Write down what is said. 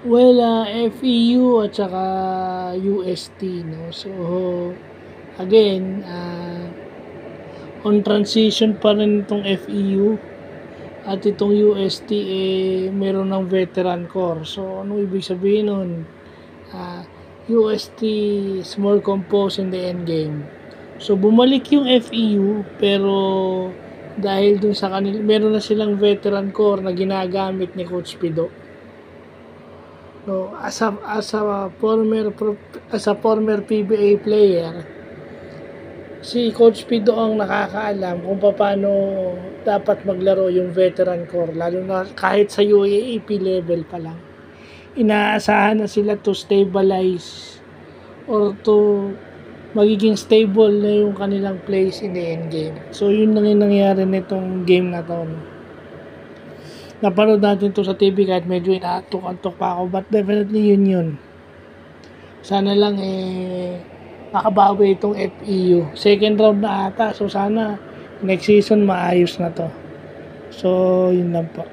Well, FEU at saka UST, no? So, again, on transition pa rin itong FEU at itong UST, meron ng veteran core. So, ano ibig sabihin nun? UST is more composed in the end game. So, bumalik yung FEU, pero dahil dun sa kanila, meron na silang veteran core na ginagamit ni Coach Pido. So, as a former PBA player, si Coach Pido ang nakakaalam kung paano dapat maglaro yung veteran core, lalo na kahit sa UAAP level pa lang. Inaasahan na sila to stabilize or to magiging stable na yung kanilang place in the end game. So, yun lang yung nangyari nitong game na to. Napanood natin to sa TV kahit medyo inaantok-antok pa ako, but definitely yun. Sana lang makabawi itong FEU. Second round na ata, so sana next season maayos na to. So, yun lang po.